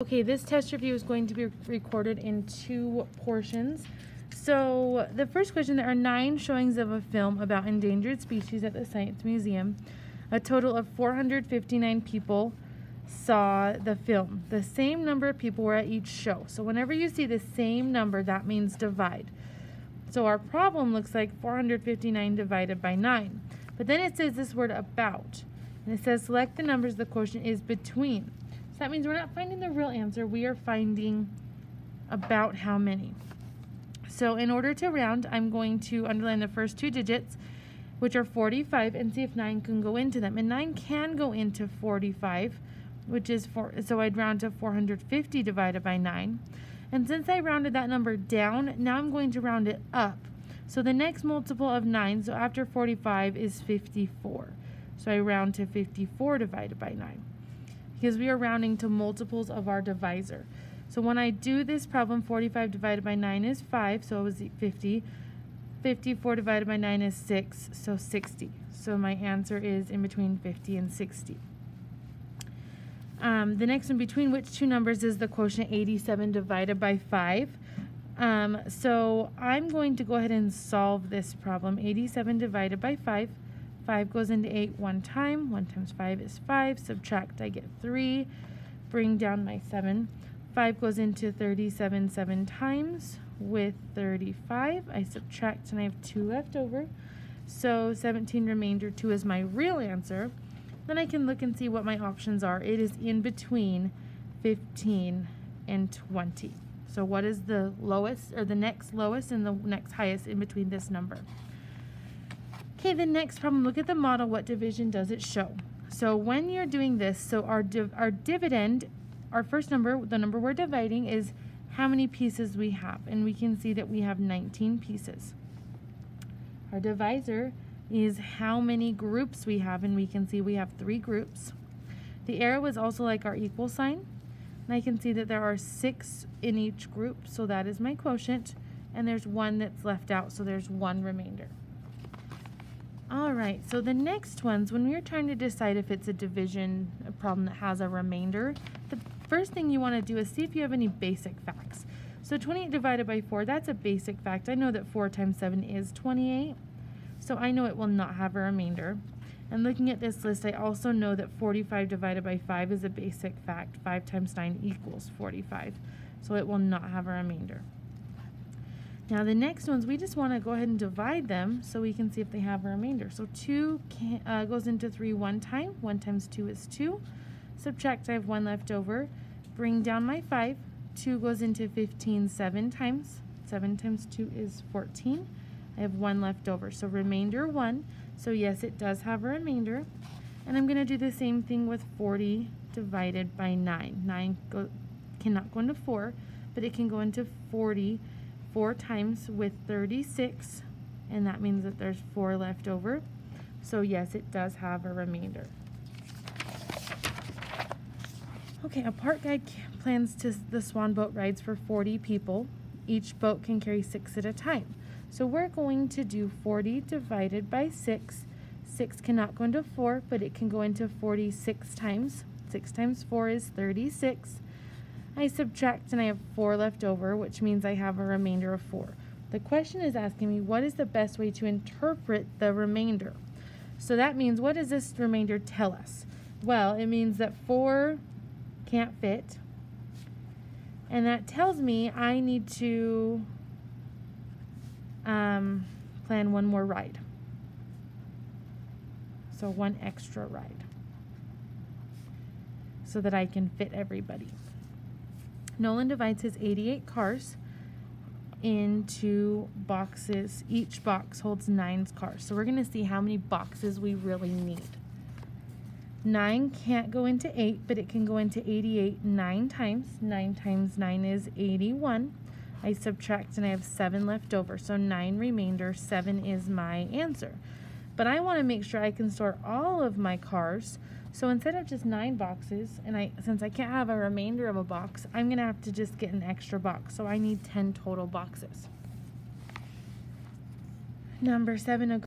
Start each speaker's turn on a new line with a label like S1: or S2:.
S1: Okay, this test review is going to be recorded in two portions. So the first question, there are 9 showings of a film about endangered species at the Science Museum. A total of 459 people saw the film. The same number of people were at each show. So whenever you see the same number, that means divide. So our problem looks like 459 divided by 9. But then it says this word about. And it says select the numbers the quotient is between. So that means we're not finding the real answer. We are finding about how many. So in order to round, I'm going to underline the first 2 digits, which are 45, and see if 9 can go into them. And 9 can go into 45, which is 4. So I'd round to 450 divided by 9. And since I rounded that number down, now I'm going to round it up. So the next multiple of 9, so after 45, is 54. So I round to 54 divided by 9. Because we are rounding to multiples of our divisor. So when I do this problem, 45 divided by 9 is 5, so it was 50. 54 divided by 9 is 6, so 60. So my answer is in between 50 and 60. The next one, between which 2 numbers is the quotient 87 divided by 5? So I'm going to go ahead and solve this problem. 87 divided by 5. 5 goes into 8 one time. 1 times 5 is 5. Subtract, I get 3. Bring down my 7. 5 goes into 37 7 times with 35. I subtract and I have 2 left over. So 17 remainder 2 is my real answer. Then I can look and see what my options are. It is in between 15 and 20. So what is the lowest, or the next lowest and the next highest in between this number? Okay, the next problem, look at the model. What division does it show? So when you're doing this, so our dividend, our first number, the number we're dividing, is how many pieces we have. And we can see that we have 19 pieces. Our divisor is how many groups we have, and we can see we have 3 groups. The arrow is also like our equal sign. And I can see that there are 6 in each group, so that is my quotient. And there's 1 that's left out, so there's 1 remainder. Alright, so the next ones, when we're trying to decide if it's a division problem that has a remainder, the first thing you want to do is see if you have any basic facts. So 28 divided by 4, that's a basic fact. I know that 4 times 7 is 28, so I know it will not have a remainder. And looking at this list, I also know that 45 divided by 5 is a basic fact. 5 times 9 equals 45, so it will not have a remainder. Now the next ones, we just want to go ahead and divide them so we can see if they have a remainder. So 2 goes into 3 one time. 1 times 2 is 2. Subtract, I have 1 left over. Bring down my 5. 2 goes into 15 7 times. 7 times 2 is 14. I have 1 left over. So remainder 1. So yes, it does have a remainder. And I'm going to do the same thing with 40 divided by 9. 9 cannot go into 4, but it can go into 40 4 times with 36, and that means that there's 4 left over. So yes, it does have a remainder. Okay, a park guide plans the Swan boat rides for 40 people. Each boat can carry 6 at a time. So we're going to do 40 divided by 6. 6 cannot go into 4, but it can go into 46 times. 6 times 4 is 36. I subtract and I have 4 left over, which means I have a remainder of 4. The question is asking me, what is the best way to interpret the remainder? So that means, what does this remainder tell us? Well, it means that 4 can't fit, and that tells me I need to plan 1 more ride. So 1 extra ride, so that I can fit everybody. Nolan divides his 88 cars into boxes. Each box holds 9 cars. So we're going to see how many boxes we really need. 9 can't go into 8, but it can go into 88 9 times. 9 times 9 is 81. I subtract and I have 7 left over. So 9 remainder, 7 is my answer. But I want to make sure I can store all of my cars. So instead of just 9 boxes, and since I can't have a remainder of a box, I'm going to have to just get an extra box. So I need 10 total boxes. Number 7.